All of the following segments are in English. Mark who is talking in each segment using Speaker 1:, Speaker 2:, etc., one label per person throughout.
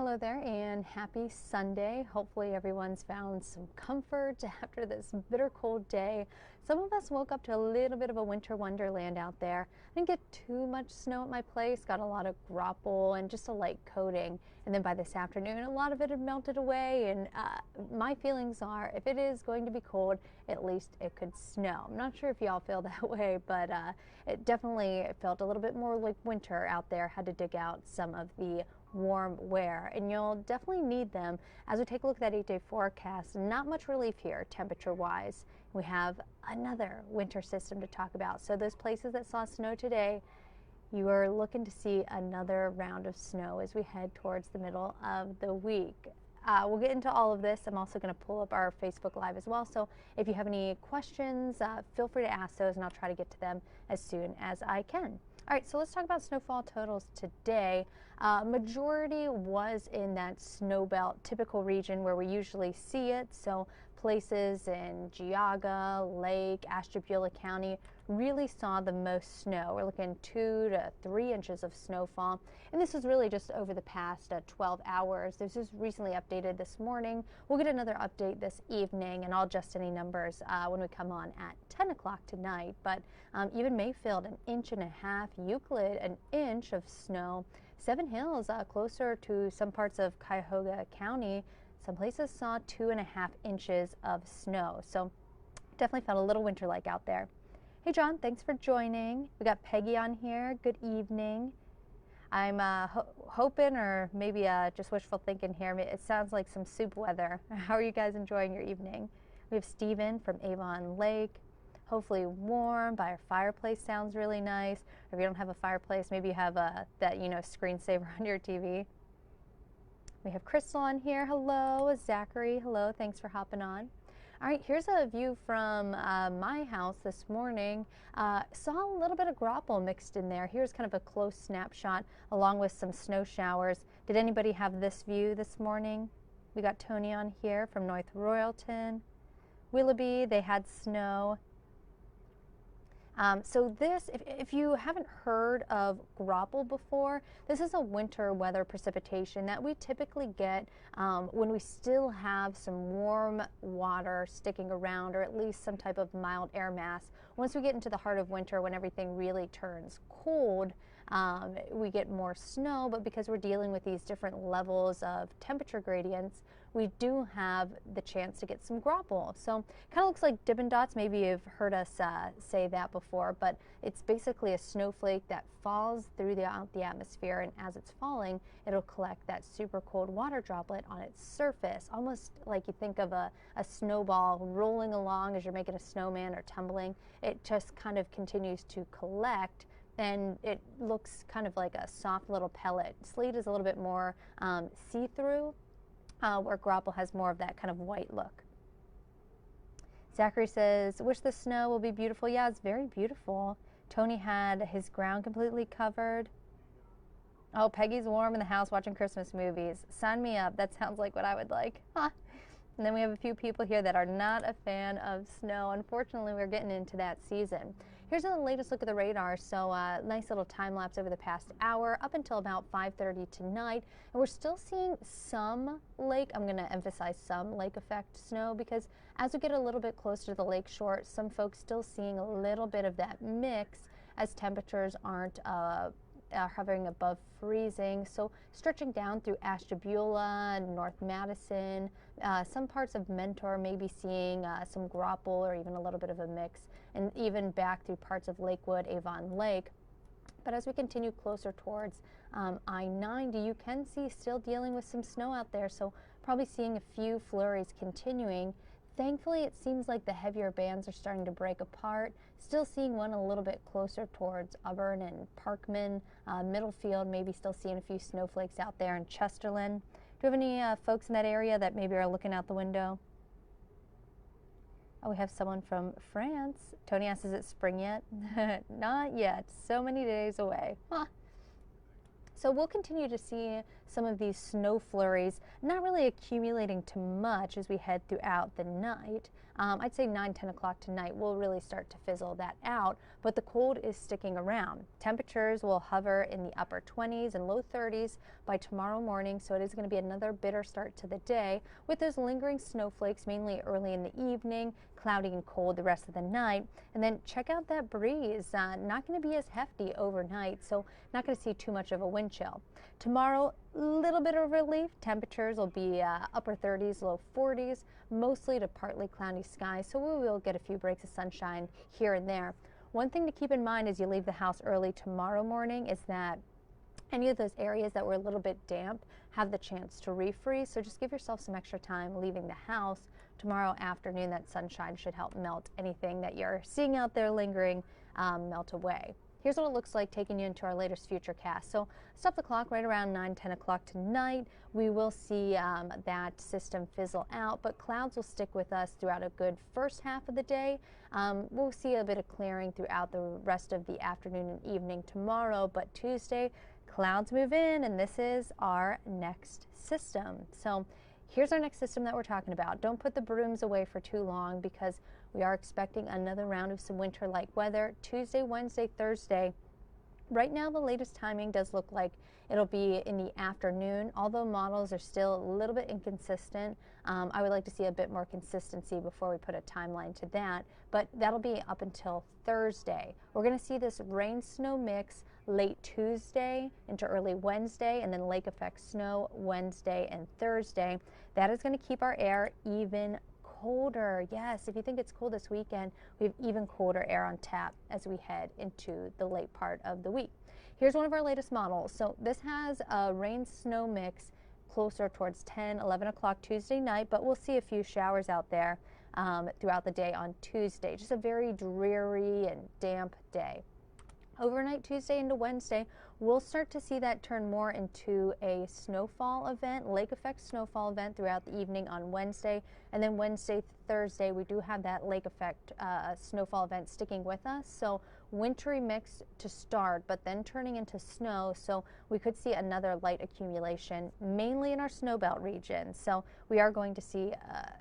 Speaker 1: Hello there and happy Sunday. Hopefully everyone's found some comfort after this bitter cold day. Some of us woke up to a little bit of a winter wonderland out there. I didn't get too much snow at my place, got a lot of graupel and just a light coating. And then by this afternoon, a lot of it had melted away. And my feelings are if it is going to be cold, at least it could snow. I'm not sure if y'all feel that way, but it definitely felt a little bit more like winter out there. Had to dig out some of the warm wear, and you'll definitely need them as we take a look at that 8-day forecast. Not much relief here temperature wise. We have another winter system to talk about, so those places that saw snow today, you are looking to see another round of snow as we head towards the middle of the week. We'll get into all of this. I'm also going to pull up our Facebook Live as well, so if you have any questions, feel free to ask those and I'll try to get to them as soon as I can. All right, so let's talk about snowfall totals today. Majority was in that snow belt typical region where we usually see it. So places in Geauga, Lake, Ashtabula County really saw the most snow. We're looking 2 to 3 inches of snowfall. And this was really just over the past 12 hours. This was recently updated this morning. We'll get another update this evening, and I'll adjust any numbers when we come on at 10 o'clock tonight. But even Mayfield, 1.5 inches, Euclid, 1 inch of snow. Seven Hills, closer to some parts of Cuyahoga County, some places saw 2.5 inches of snow. So definitely felt a little winter-like out there. Hey John, thanks for joining. We got Peggy on here. Good evening. I'm hoping, or maybe just wishful thinking here, it sounds like some soup weather. How are you guys enjoying your evening? We have Steven from Avon Lake. Hopefully warm by our fireplace. Sounds really nice. Or if you don't have a fireplace, maybe you have that screensaver on your TV. We have Crystal on here. Hello. Zachary. Hello. Thanks for hopping on. All right, here's a view from my house this morning. Saw a little bit of graupel mixed in there. Here's kind of a close snapshot along with some snow showers. Did anybody have this view this morning? We got Tony on here from North Royalton. Willoughby, they had snow. So this, if you haven't heard of graupel before, this is a winter weather precipitation that we typically get when we still have some warm water sticking around, or at least some type of mild air mass. Once we get into the heart of winter, when everything really turns cold, we get more snow, but because we're dealing with these different levels of temperature gradients, we do have the chance to get some graupel. So kind of looks like Dippin' Dots. Maybe you've heard us say that before, but it's basically a snowflake that falls through the atmosphere, and as it's falling, it'll collect that super cold water droplet on its surface, almost like you think of a snowball rolling along as you're making a snowman or tumbling. It just kind of continues to collect, and it looks kind of like a soft little pellet. Sleet is a little bit more see-through, where graupel has more of that kind of white look. Zachary says, wish the snow will be beautiful. Yeah, it's very beautiful. Tony had his ground completely covered. Oh, Peggy's warm in the house watching Christmas movies. Sign me up. That sounds like what I would like. And then we have a few people here that are not a fan of snow. Unfortunately, we're getting into that season. Here's the latest look at the radar. So nice little time lapse over the past hour up until about 5:30 tonight. And we're still seeing some lake, I'm going to emphasize some lake effect snow, because as we get a little bit closer to the lake shore, some folks still seeing a little bit of that mix as temperatures aren't hovering above freezing. So stretching down through Ashtabula, North Madison, some parts of Mentor may be seeing some graupel or even a little bit of a mix, and even back through parts of Lakewood, Avon Lake. But as we continue closer towards I-90, you can see still dealing with some snow out there, so probably seeing a few flurries continuing. Thankfully, it seems like the heavier bands are starting to break apart. Still seeing one a little bit closer towards Auburn and Parkman, Middlefield, maybe still seeing a few snowflakes out there in Chesterland. Do you have any folks in that area that maybe are looking out the window? Oh, we have someone from France. Tony asks, is it spring yet? Not yet. So many days away. Huh. So we'll continue to see some of these snow flurries, not really accumulating too much as we head throughout the night. I'd say 9, 10 o'clock tonight will really start to fizzle that out, but the cold is sticking around. Temperatures will hover in the upper 20s and low 30s by tomorrow morning, so it is going to be another bitter start to the day with those lingering snowflakes mainly early in the evening, cloudy and cold the rest of the night. And then check out that breeze, not going to be as hefty overnight, so not going to see too much of a wind chill. Tomorrow, a little bit of relief. Temperatures will be upper 30s, low 40s, mostly to partly cloudy skies, so we will get a few breaks of sunshine here and there. One thing to keep in mind as you leave the house early tomorrow morning is that any of those areas that were a little bit damp have the chance to refreeze, so just give yourself some extra time leaving the house. Tomorrow afternoon, that sunshine should help melt anything that you're seeing out there lingering, melt away. Here's what it looks like taking you into our latest futurecast. So stop the clock right around 9, 10 o'clock tonight. We will see that system fizzle out, but clouds will stick with us throughout a good first half of the day. We'll see a bit of clearing throughout the rest of the afternoon and evening tomorrow, but Tuesday, clouds move in, and this is our next system. So here's our next system that we're talking about. Don't put the brooms away for too long because we are expecting another round of some winter-like weather Tuesday, Wednesday, Thursday. Right now, the latest timing does look like it'll be in the afternoon, although models are still a little bit inconsistent. I would like to see a bit more consistency before we put a timeline to that, but that'll be up until Thursday. We're going to see this rain-snow mix late Tuesday into early Wednesday, and then lake effect snow Wednesday and Thursday. That is going to keep our air even colder. Yes, if you think it's cold this weekend, we have even colder air on tap as we head into the late part of the week. Here's one of our latest models. So this has a rain-snow mix closer towards 10, 11 o'clock Tuesday night, but we'll see a few showers out there throughout the day on Tuesday. Just a very dreary and damp day. Overnight Tuesday into Wednesday, we'll start to see that turn more into a snowfall event, lake effect snowfall event throughout the evening on Wednesday. And then Wednesday, Thursday, we do have that lake effect snowfall event sticking with us. So wintry mix to start, but then turning into snow. So we could see another light accumulation, mainly in our snowbelt region. So we are going to see,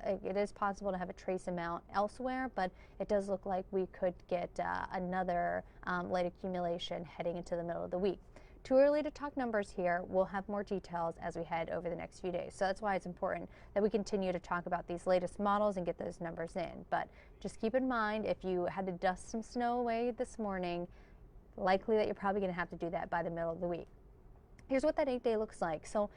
Speaker 1: it is possible to have a trace amount elsewhere, but it does look like we could get another light accumulation heading into the middle of the week. Too early to talk numbers here. We'll have more details as we head over the next few days. So that's why it's important that we continue to talk about these latest models and get those numbers in. But just keep in mind, if you had to dust some snow away this morning, likely that you're probably going to have to do that by the middle of the week. Here's what that 8-day looks like. So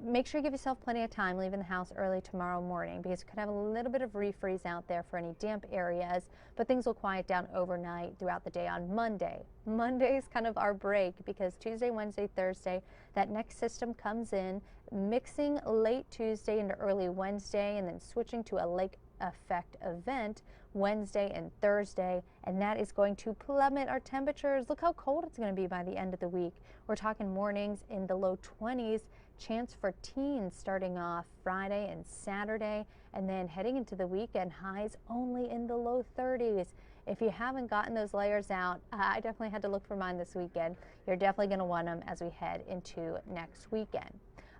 Speaker 1: make sure you give yourself plenty of time leaving the house early tomorrow morning, because you could have a little bit of refreeze out there for any damp areas, but things will quiet down overnight throughout the day on Monday. Monday is kind of our break because Tuesday, Wednesday, Thursday, that next system comes in, mixing late Tuesday into early Wednesday, and then switching to a lake effect event Wednesday and Thursday, and that is going to plummet our temperatures. Look how cold it's going to be by the end of the week. We're talking mornings in the low 20s, chance for teens starting off Friday and Saturday, and then heading into the weekend, highs only in the low 30s. If you haven't gotten those layers out, I definitely had to look for mine this weekend. You're definitely going to want them as we head into next weekend.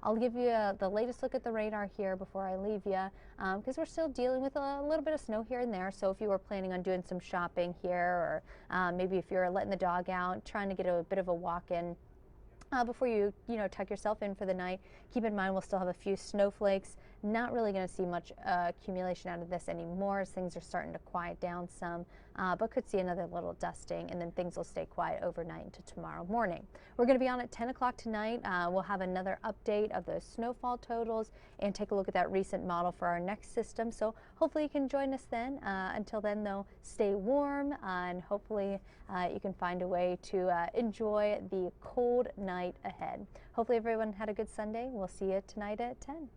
Speaker 1: I'll give you the latest look at the radar here before I leave you, because we're still dealing with a little bit of snow here and there. So if you were planning on doing some shopping here, or maybe if you're letting the dog out, trying to get a bit of a walk in before you tuck yourself in for the night, keep in mind we'll still have a few snowflakes. Not really going to see much accumulation out of this anymore as things are starting to quiet down some, but could see another little dusting, and then things will stay quiet overnight into tomorrow morning. We're going to be on at 10 o'clock tonight. We'll have another update of those snowfall totals and take a look at that recent model for our next system. So hopefully you can join us then. Until then, though, stay warm, and hopefully you can find a way to enjoy the cold night ahead. Hopefully everyone had a good Sunday. We'll see you tonight at 10.